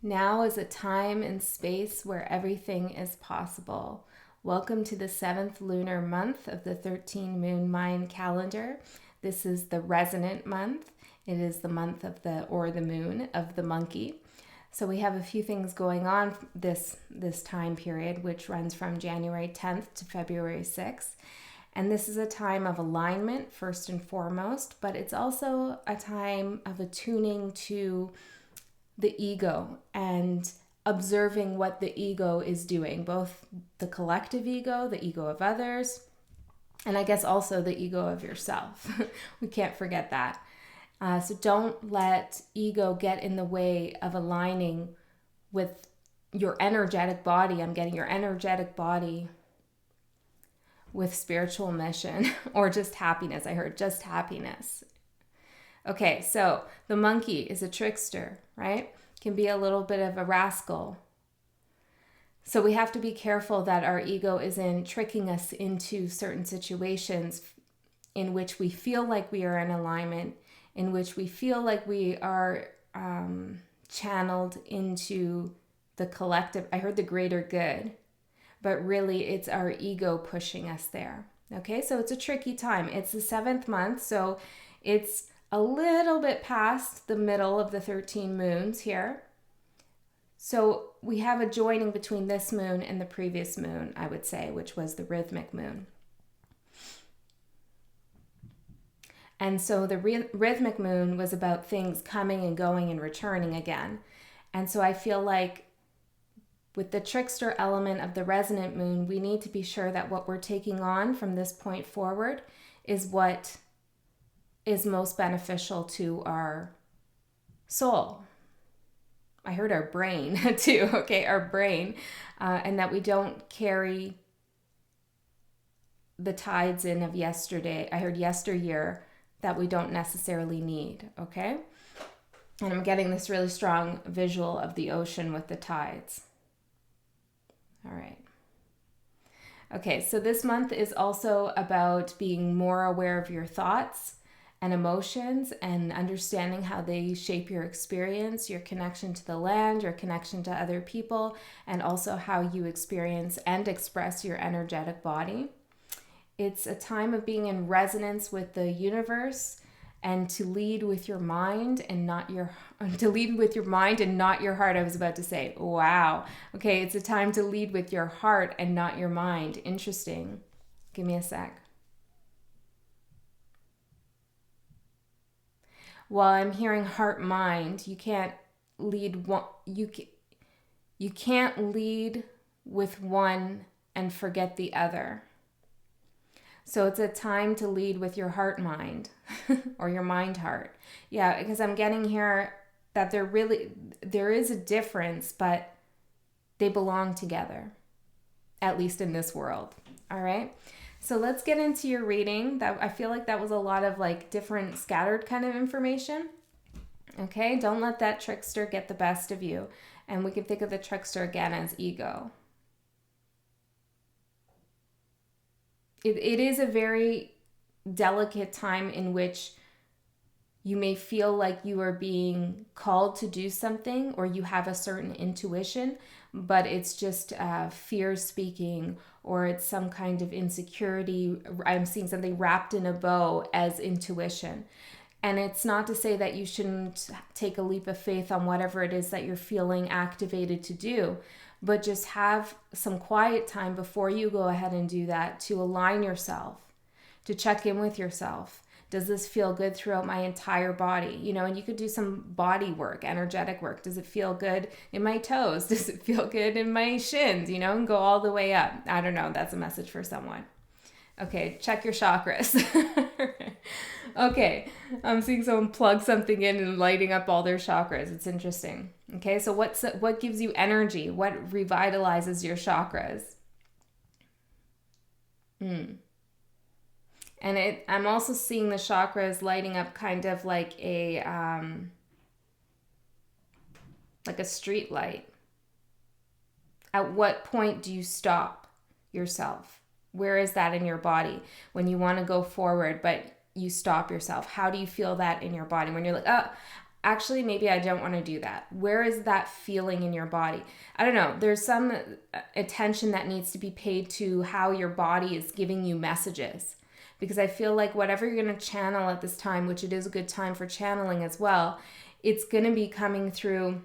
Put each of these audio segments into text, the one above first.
Now is a time and space where everything is possible. Welcome to the 7th lunar month of the 13 moon Mayan calendar. This is the resonant month. It is the month of the moon of the monkey. So we have a few things going on this time period, which runs from January 10th to February 6th. And this is a time of alignment, first and foremost, but it's also a time of attuning to the ego and observing what the ego is doing, both the collective ego, the ego of others, and I guess also the ego of yourself. We can't forget that. So don't let ego get in the way of aligning with your energetic body. I'm getting your energetic body with spiritual mission or just happiness. I heard just happiness. Okay, so the monkey is a trickster, right? Can be a little bit of a rascal. So we have to be careful that our ego isn't tricking us into certain situations in which we feel like we are in alignment, in which we feel like we are channeled into the collective. I heard the greater good, but really it's our ego pushing us there. Okay, so it's a tricky time. It's the 7th month, so it's a little bit past the middle of the 13 moons here. So we have a joining between this moon and the previous moon, I would say, which was the rhythmic moon. And so the rhythmic moon was about things coming and going and returning again. And so I feel like with the trickster element of the resonant moon, we need to be sure that what we're taking on from this point forward is what is most beneficial to our soul. I heard our brain too, okay, our brain, and that we don't carry the tides in of yesterday. I heard yesteryear that we don't necessarily need, okay? And I'm getting this really strong visual of the ocean with the tides. All right. Okay, so this month is also about being more aware of your thoughts and emotions and understanding how they shape your experience, your connection to the land, your connection to other people, and also how you experience and express your energetic body. It's a time of being in resonance with the universe and to lead with your mind and not your heart. I was about to say, wow. Okay, it's a time to lead with your heart and not your mind. Interesting. Give me a sec. While I'm hearing heart mind, you can't lead one, you can't lead with one and forget the other. So it's a time to lead with your heart mind or your mind heart. Yeah, because I'm getting here that there is a difference, but they belong together, at least in this world. All right. So let's get into your reading. That I feel like that was a lot of like different scattered kind of information. Okay, don't let that trickster get the best of you. And we can think of the trickster again as ego. It is a very delicate time in which you may feel like you are being called to do something or you have a certain intuition, but it's just fear speaking or it's some kind of insecurity. I'm seeing something wrapped in a bow as intuition. And it's not to say that you shouldn't take a leap of faith on whatever it is that you're feeling activated to do, but just have some quiet time before you go ahead and do that to align yourself, to check in with yourself. Does this feel good throughout my entire body? You know, and you could do some body work, energetic work. Does it feel good in my toes? Does it feel good in my shins? You know, and go all the way up. I don't know. That's a message for someone. Okay, check your chakras. Okay, I'm seeing someone plug something in and lighting up all their chakras. It's interesting. Okay, so what gives you energy? What revitalizes your chakras? And I'm also seeing the chakras lighting up kind of like a street light. At what point do you stop yourself? Where is that in your body when you want to go forward, but you stop yourself? How do you feel that in your body when you're like, oh, actually, maybe I don't want to do that. Where is that feeling in your body? I don't know. There's some attention that needs to be paid to how your body is giving you messages. Because I feel like whatever you're going to channel at this time, which it is a good time for channeling as well, it's going to be coming through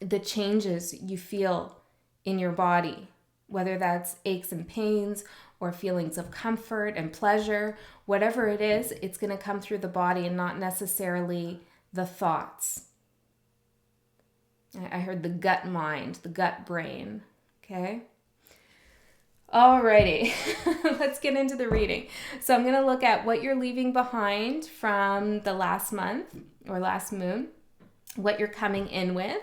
the changes you feel in your body, whether that's aches and pains or feelings of comfort and pleasure. Whatever it is, it's going to come through the body and not necessarily the thoughts. I heard the gut mind, the gut brain. Okay. Alrighty, let's get into the reading. So I'm going to look at what you're leaving behind from the last month or last moon, what you're coming in with,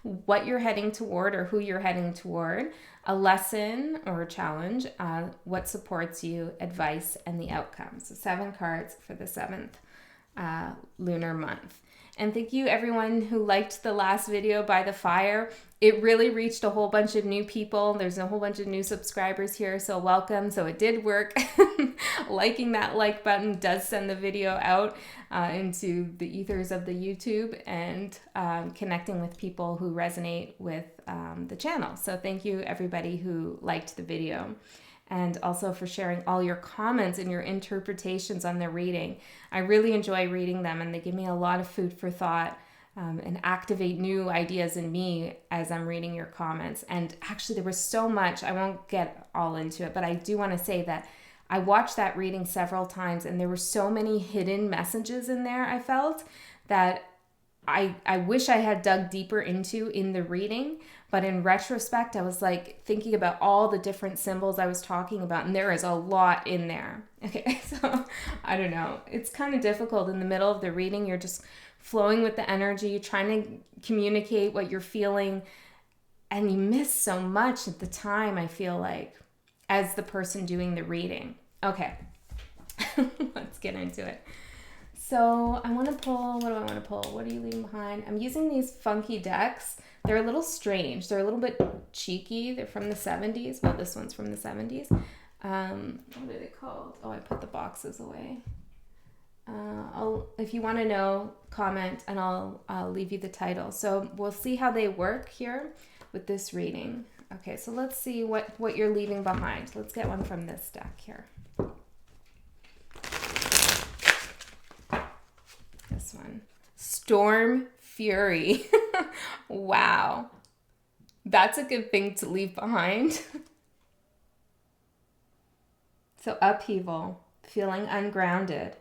what you're heading toward or who you're heading toward, a lesson or a challenge, what supports you, advice, and the outcome. So 7 cards for the 7th lunar month. And thank you everyone who liked the last video by the fire. It really reached a whole bunch of new people. There's a whole bunch of new subscribers here, so welcome. So it did work. Liking that like button does send the video out into the ethers of the YouTube and connecting with people who resonate with the channel. So thank you everybody who liked the video. And also for sharing all your comments and your interpretations on the reading. I really enjoy reading them, and they give me a lot of food for thought and activate new ideas in me as I'm reading your comments. And actually, there was so much. I won't get all into it, but I do want to say that I watched that reading several times, and there were so many hidden messages in there, I felt, that I wish I had dug deeper into in the reading. But in retrospect, I was like thinking about all the different symbols I was talking about, and there is a lot in there. Okay, so I don't know. It's kind of difficult in the middle of the reading. You're just flowing with the energy, trying to communicate what you're feeling, and you miss so much at the time, I feel like, as the person doing the reading. Okay, let's get into it. So I want to pull, what do I want to pull? What are you leaving behind? I'm using these funky decks. They're a little strange. They're a little bit cheeky. They're from the 70s. Well, this one's from the 70s. What are they called? Oh, I put the boxes away. If you want to know, comment, and I'll leave you the title. So we'll see how they work here with this reading. Okay, so let's see what you're leaving behind. Let's get one from this deck here. This one. Storm Fury. Wow. That's a good thing to leave behind. So upheaval, feeling ungrounded.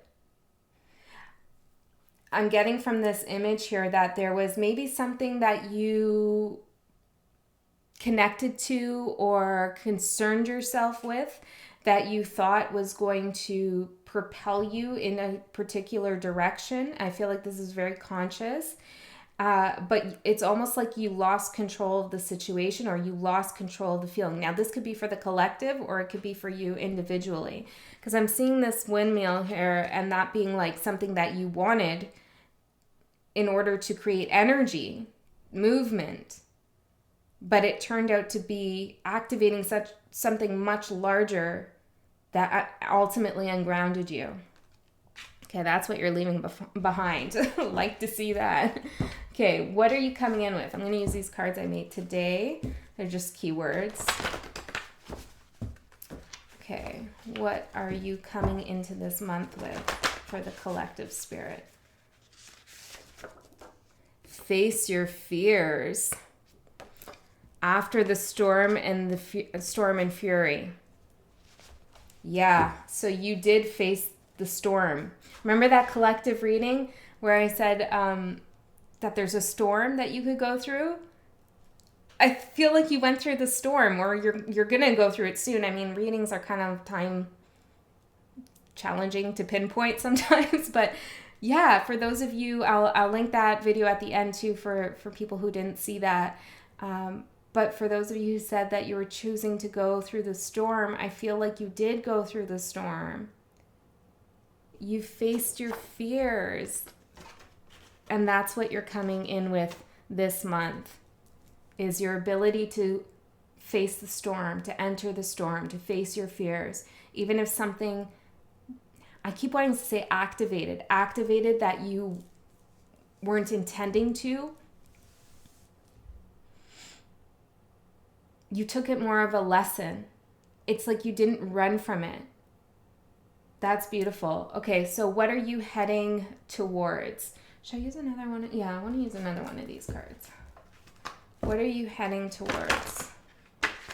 I'm getting from this image here that there was maybe something that you connected to or concerned yourself with that you thought was going to propel you in a particular direction. I feel like this is very conscious, but it's almost like you lost control of the situation or you lost control of the feeling. Now, this could be for the collective or it could be for you individually, because I'm seeing this windmill here and that being like something that you wanted in order to create energy, movement, but it turned out to be activating something much larger that ultimately ungrounded you. Okay, that's what you're leaving behind. Like to see that. Okay, what are you coming in with? I'm going to use these cards I made today. They're just keywords. Okay, what are you coming into this month with for the collective spirit? Face your fears. After the storm and the storm and fury. Yeah, so you did face the storm. Remember that collective reading where I said that there's a storm that you could go through? I feel like you went through the storm, or you're going to go through it soon. I mean, readings are kind of time challenging to pinpoint sometimes, but yeah, for those of you, I'll link that video at the end too for people who didn't see that. But for those of you who said that you were choosing to go through the storm, I feel like you did go through the storm. You faced your fears. And that's what you're coming in with this month, is your ability to face the storm, to enter the storm, to face your fears. Even if something, I keep wanting to say activated that you weren't intending to, you took it more of a lesson. It's like you didn't run from it. That's beautiful. Okay, so what are you heading towards? Should I use another one? Yeah, I want to use another one of these cards. What are you heading towards?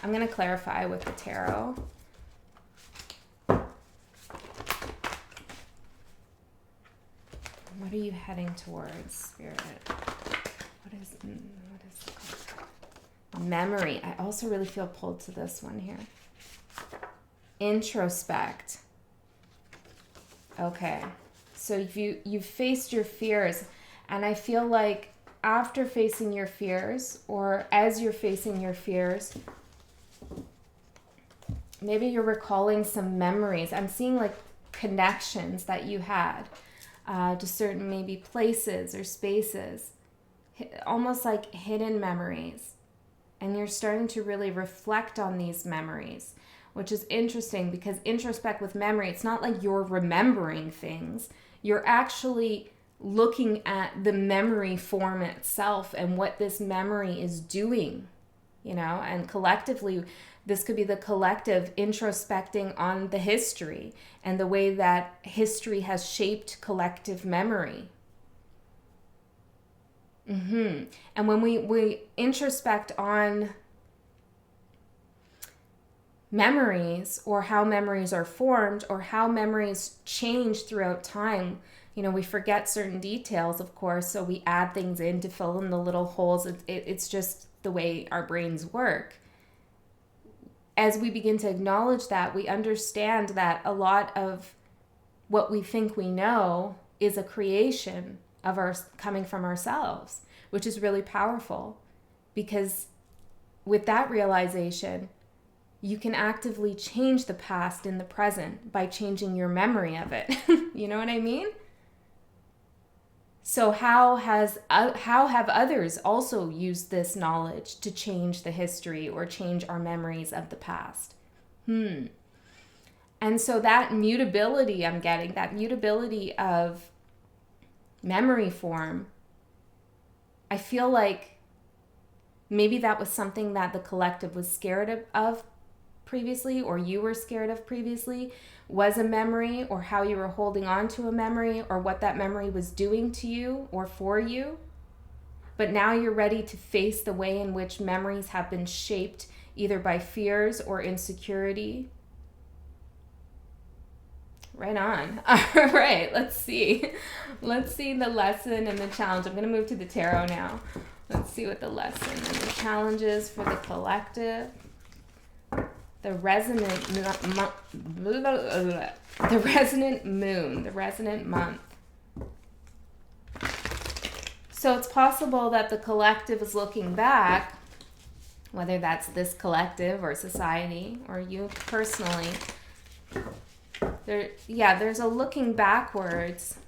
I'm going to clarify with the tarot. What are you heading towards, Spirit? What is the card? Memory. I also really feel pulled to this one here. Introspect. Okay. So you've faced your fears, and I feel like after facing your fears, or as you're facing your fears, maybe you're recalling some memories. I'm seeing like connections that you had to certain maybe places or spaces, almost like hidden memories. And you're starting to really reflect on these memories, which is interesting because introspect with memory, it's not like you're remembering things. You're actually looking at the memory form itself and what this memory is doing, you know, and collectively, this could be the collective introspecting on the history and the way that history has shaped collective memory. And when we introspect on memories, or how memories are formed, or how memories change throughout time, you know, we forget certain details, of course, so we add things in to fill in the little holes. It's just the way our brains work. As we begin to acknowledge that, we understand that a lot of what we think we know is a creation of our coming from ourselves, which is really powerful, because with that realization, you can actively change the past in the present by changing your memory of it. You know what I mean? So how have others also used this knowledge to change the history or change our memories of the past? And so that mutability I'm getting, that mutability of memory form, I feel like maybe that was something that the collective was scared of previously, or you were scared of previously, was a memory, or how you were holding on to a memory, or what that memory was doing to you or for you. But now you're ready to face the way in which memories have been shaped either by fears or insecurity. Right on. All right, let's see. Let's see the lesson and the challenge. I'm going to move to the tarot now. Let's see what the lesson and the challenge is for the collective. The resonant moon, the resonant month. So it's possible that the collective is looking back, whether that's this collective or society or you personally. There's a looking backwards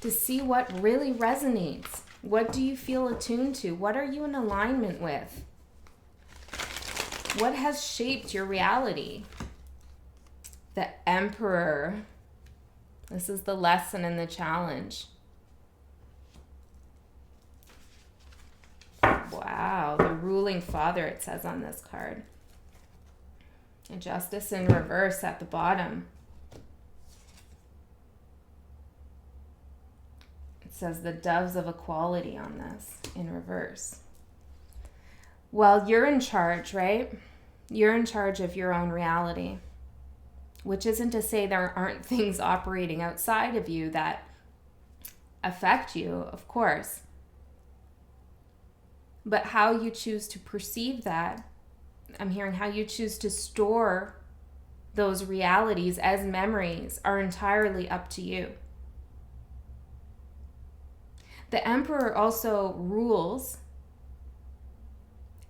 to see what really resonates. What do you feel attuned to? What are you in alignment with? What has shaped your reality? The Emperor. This is the lesson and the challenge. Wow, the ruling father, it says on this card. And Justice in reverse at the bottom. It says the doves of equality on this in reverse. Well, you're in charge, right? You're in charge of your own reality, which isn't to say there aren't things operating outside of you that affect you, of course. But how you choose to perceive that, I'm hearing how you choose to store those realities as memories, are entirely up to you. The Emperor also rules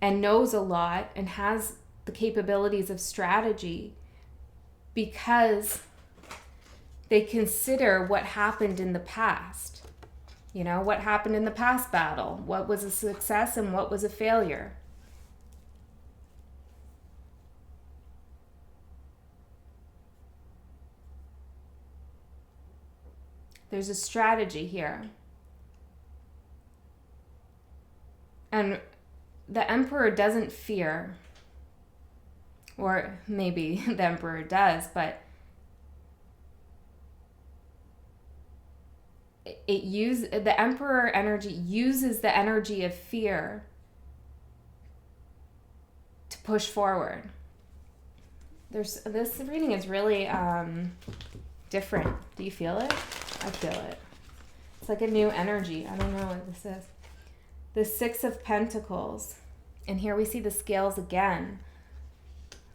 and knows a lot and has the capabilities of strategy because they consider what happened in the past. You know, what happened in the past battle? What was a success and what was a failure? There's a strategy here. And the Emperor doesn't fear, or maybe the Emperor does, but the Emperor energy uses the energy of fear to push forward. This reading is really different. Do you feel it? I feel it. It's like a new energy. I don't know what this is. The Six of Pentacles. And here we see the scales again.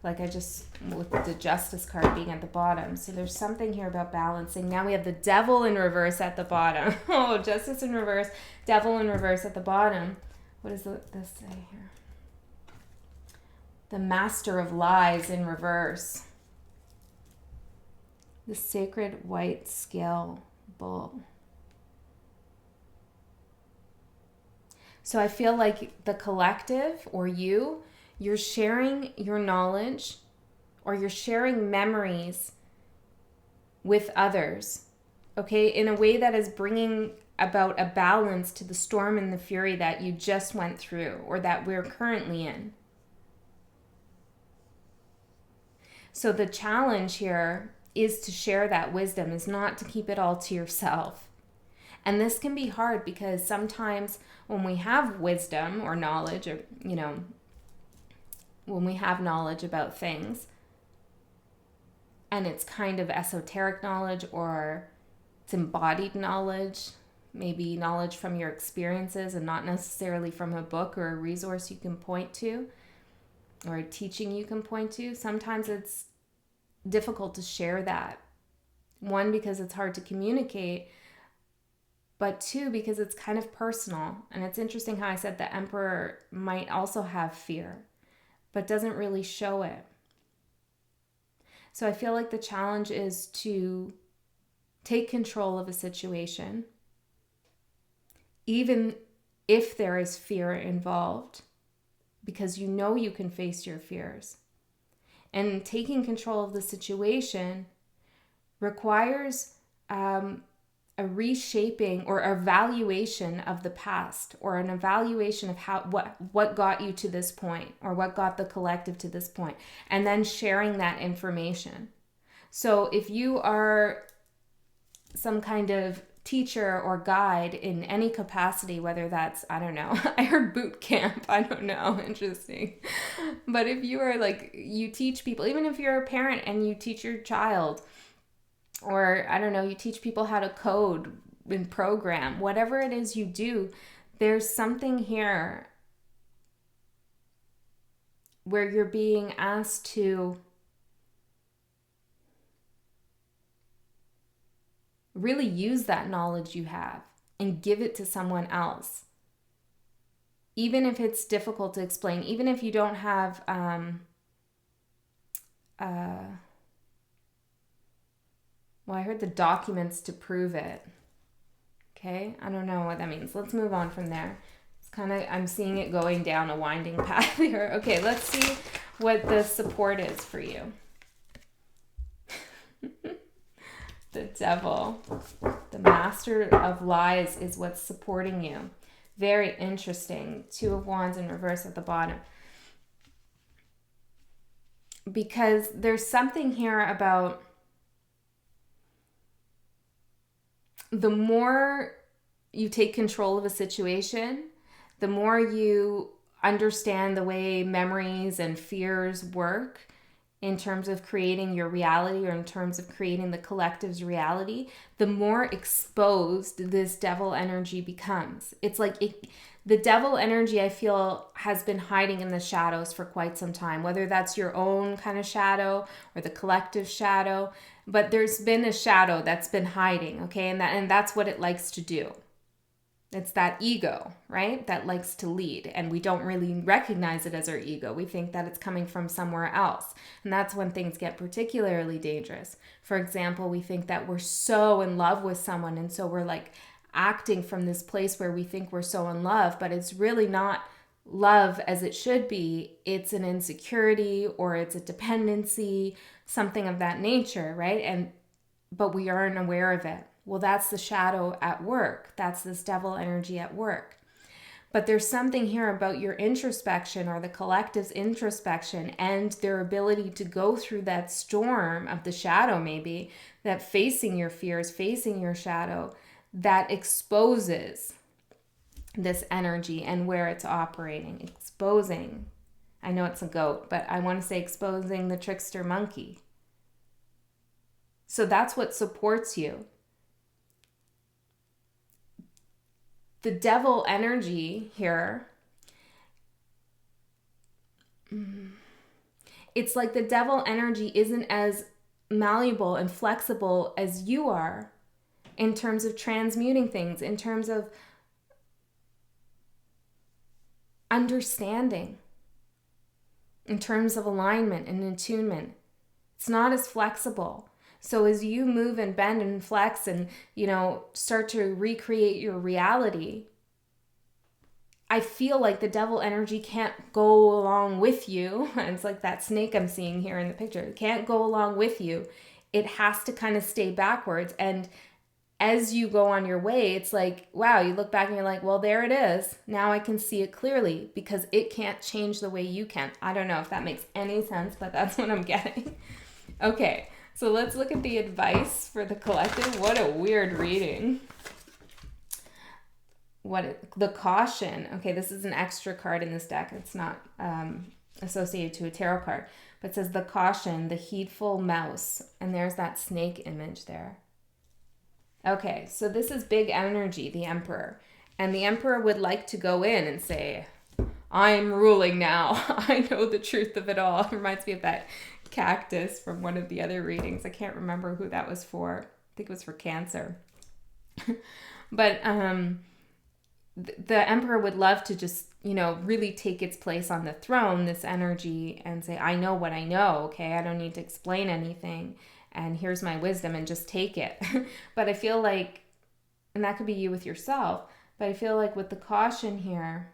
Like with the Justice card being at the bottom. So there's something here about balancing. Now we have the Devil in reverse at the bottom. Oh, Justice in reverse, Devil in reverse at the bottom. What does this say here? The Master of Lies in reverse. The Sacred White Scale Bull. So I feel like the collective, or you're sharing your knowledge, or you're sharing memories with others, okay, in a way that is bringing about a balance to the storm and the fury that you just went through, or that we're currently in. So the challenge here is to share that wisdom, is not to keep it all to yourself. And this can be hard because sometimes when we have wisdom or knowledge, or, when we have knowledge about things, and it's kind of esoteric knowledge, or it's embodied knowledge, maybe knowledge from your experiences and not necessarily from a book or a resource you can point to, or a teaching you can point to, sometimes it's difficult to share that. One, because it's hard to communicate, but two, because it's kind of personal. And it's interesting how I said the Emperor might also have fear, but doesn't really show it. So I feel like the challenge is to take control of a situation, even if there is fear involved, because you know you can face your fears. And taking control of the situation requires a reshaping or evaluation of the past, or an evaluation of what got you to this point, or what got the collective to this point, and then sharing that information. So if you are some kind of teacher or guide in any capacity, whether that's, I don't know, I heard boot camp, I don't know, interesting. But if you are you teach people, even if you're a parent and you teach your child, or I don't know, you teach people how to code and program, whatever it is you do, there's something here where you're being asked to really use that knowledge you have and give it to someone else. Even if it's difficult to explain, even if you don't have I heard the documents to prove it. Okay, I don't know what that means. Let's move on from there. It's I'm seeing it going down a winding path here. Okay, let's see what the support is for you. The Devil, the Master of Lies, is what's supporting you. Very interesting. Two of Wands in reverse at the bottom. Because there's something here about the more you take control of a situation, the more you understand the way memories and fears work in terms of creating your reality, or in terms of creating the collective's reality, the more exposed this devil energy becomes. It's like the devil energy, I feel, has been hiding in the shadows for quite some time, whether that's your own kind of shadow or the collective shadow, but there's been a shadow that's been hiding, okay? And that's what it likes to do. It's that ego, right? That likes to lead, and we don't really recognize it as our ego. We think that it's coming from somewhere else, and that's when things get particularly dangerous. For example, we think that we're so in love with someone, and so we're acting from this place where we think we're so in love, but it's really not love as it should be. It's an insecurity, or it's a dependency, something of that nature, right? But we aren't aware of it. Well, that's the shadow at work. That's this devil energy at work. But there's something here about your introspection or the collective's introspection and their ability to go through that storm of the shadow, maybe, that facing your fears, facing your shadow, that exposes this energy and where it's operating. Exposing. I know it's a goat, but I want to say exposing the trickster monkey. So that's what supports you. The devil energy here, it's like the devil energy isn't as malleable and flexible as you are in terms of transmuting things, in terms of understanding, in terms of alignment and attunement. It's not as flexible. So as you move and bend and flex and, start to recreate your reality, I feel like the devil energy can't go along with you. It's like that snake I'm seeing here in the picture. It can't go along with you. It has to kind of stay backwards. And as you go on your way, it's like, wow, you look back and you're like, well, there it is. Now I can see it clearly because it can't change the way you can. I don't know if that makes any sense, but that's what I'm getting. Okay. So let's look at the advice for the collective. What a weird reading. The caution. Okay, this is an extra card in this deck. It's not associated to a tarot card. But it says the caution, the heedful mouse. And there's that snake image there. Okay, so this is big energy, the Emperor. And the Emperor would like to go in and say, I'm ruling now. I know the truth of it all. It reminds me of that cactus from one of the other readings. I can't remember who that was for. I think it was for Cancer. But the Emperor would love to just, really take its place on the throne, this energy, and say, I know what I know, okay? I don't need to explain anything. And here's my wisdom, and just take it. But I feel like, and that could be you with yourself, but I feel like with the caution here,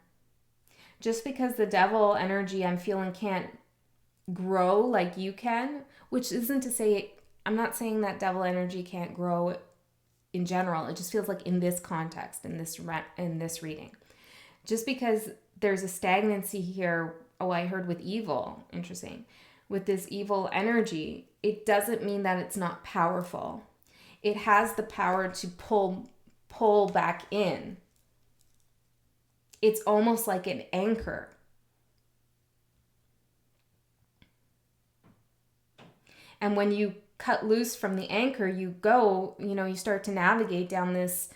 just because the devil energy I'm feeling can't grow like you can, which isn't to say, I'm not saying that devil energy can't grow in general. It just feels like in this context, in this reading, just because there's a stagnancy here. Oh, I heard with evil. Interesting. With this evil energy, it doesn't mean that it's not powerful. It has the power to pull back in. It's almost like an anchor. And when you cut loose from the anchor, you go, you start to navigate down this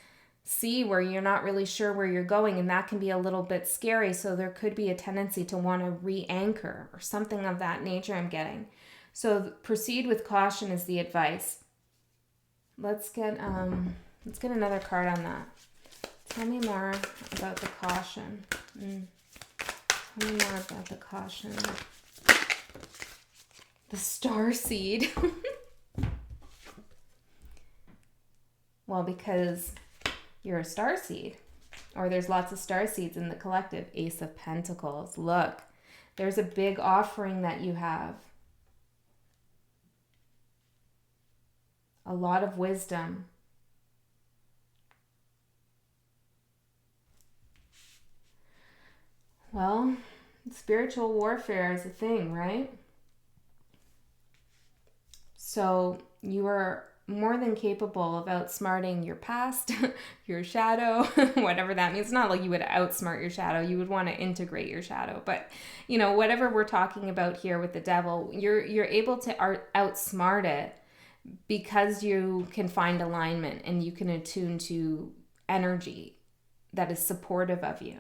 sea where you're not really sure where you're going, and that can be a little bit scary. So there could be a tendency to want to re-anchor or something of that nature I'm getting. So proceed with caution is the advice. Let's get another card on that. Tell me more about the caution. Tell me more about the caution. The Starseed. Well, because you're a starseed, or there's lots of starseeds in the collective. Ace of Pentacles. Look, there's a big offering that you have. A lot of wisdom. Well, spiritual warfare is a thing, right? So you are more than capable of outsmarting your past, your shadow, whatever that means. It's not like you would outsmart your shadow. You would want to integrate your shadow. But, whatever we're talking about here with the devil, you're able to outsmart it because you can find alignment and you can attune to energy that is supportive of you.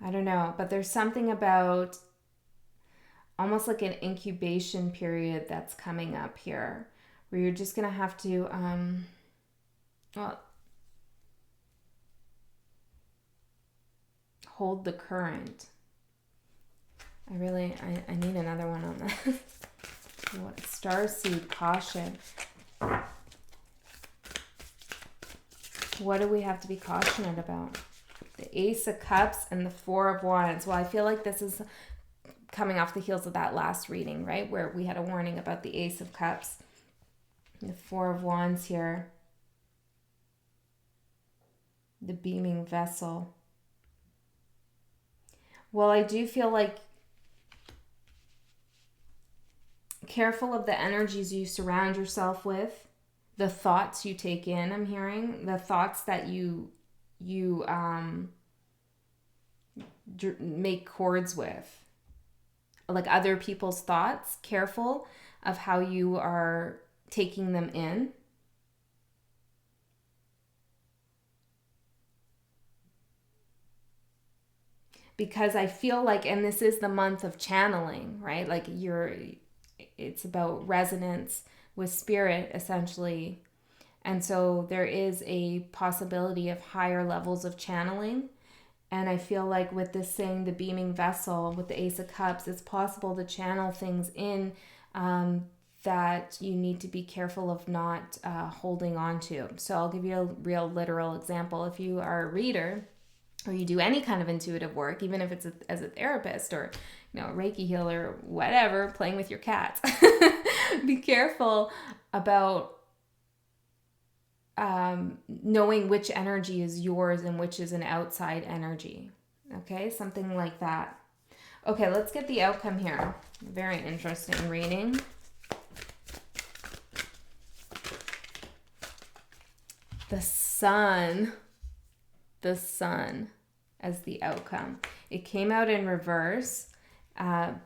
I don't know, but there's something about almost like an incubation period that's coming up here where you're just going to have to, hold the current. I need another one on this. What? Starseed, caution. What do we have to be cautionate about? The Ace of Cups and the Four of Wands. Well, I feel like this is coming off the heels of that last reading, right? Where we had a warning about the Ace of Cups, the Four of Wands here, the beaming vessel. Well, I do feel like careful of the energies you surround yourself with, the thoughts you take in, I'm hearing, the thoughts that you make chords with, like other people's thoughts. Careful of how you are taking them in. Because I feel like, and this is the month of channeling, right? Like it's about resonance with spirit, essentially. And so there is a possibility of higher levels of channeling. And I feel like with this saying, the beaming vessel, with the Ace of Cups, it's possible to channel things in that you need to be careful of not holding on to. So I'll give you a real literal example. If you are a reader, or you do any kind of intuitive work, even if it's as a therapist or, a Reiki healer, whatever, playing with your cats, be careful about knowing which energy is yours and which is an outside energy. Okay, something like that. Okay, let's get the outcome here. Very interesting reading. The sun as the outcome. It came out in reverse.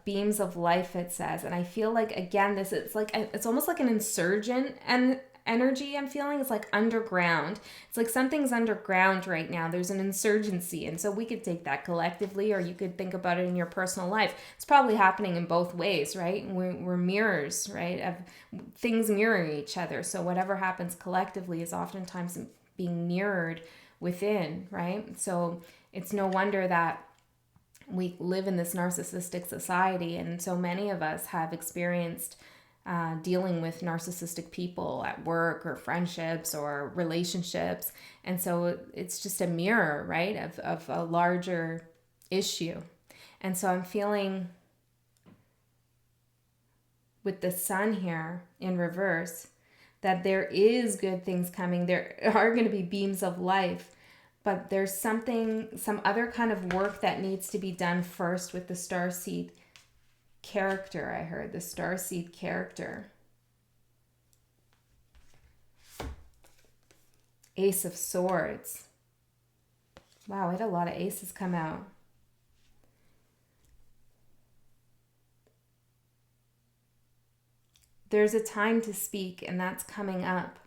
Beams of life, it says. And I feel like, again, it's almost like an insurgent and energy I'm feeling. It's like underground. It's like something's underground right now. There's an insurgency. And so we could take that collectively, or you could think about it in your personal life. It's probably happening in both ways, right? We're mirrors, right? Of things mirroring each other. So whatever happens collectively is oftentimes being mirrored within, right? So it's no wonder that we live in this narcissistic society, and so many of us have experienced dealing with narcissistic people at work or friendships or relationships. And so it's just a mirror, right, of a larger issue. And so I'm feeling with the sun here in reverse that there is good things coming. There are going to be beams of life, but there's some other kind of work that needs to be done first with the Starseed character. I heard the Starseed character. Ace of Swords. Wow, I had a lot of aces come out. There's a time to speak, and that's coming up.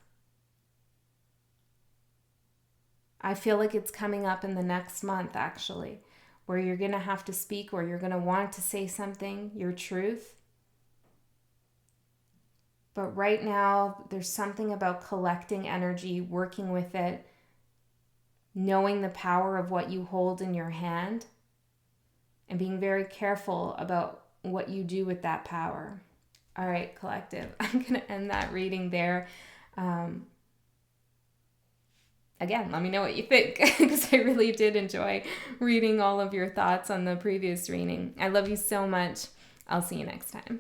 I feel like it's coming up in the next month, actually, where you're going to have to speak, or you're going to want to say something, your truth. But right now, there's something about collecting energy, working with it, knowing the power of what you hold in your hand, and being very careful about what you do with that power. All right, collective. I'm going to end that reading there. Again, let me know what you think, because I really did enjoy reading all of your thoughts on the previous reading. I love you so much. I'll see you next time.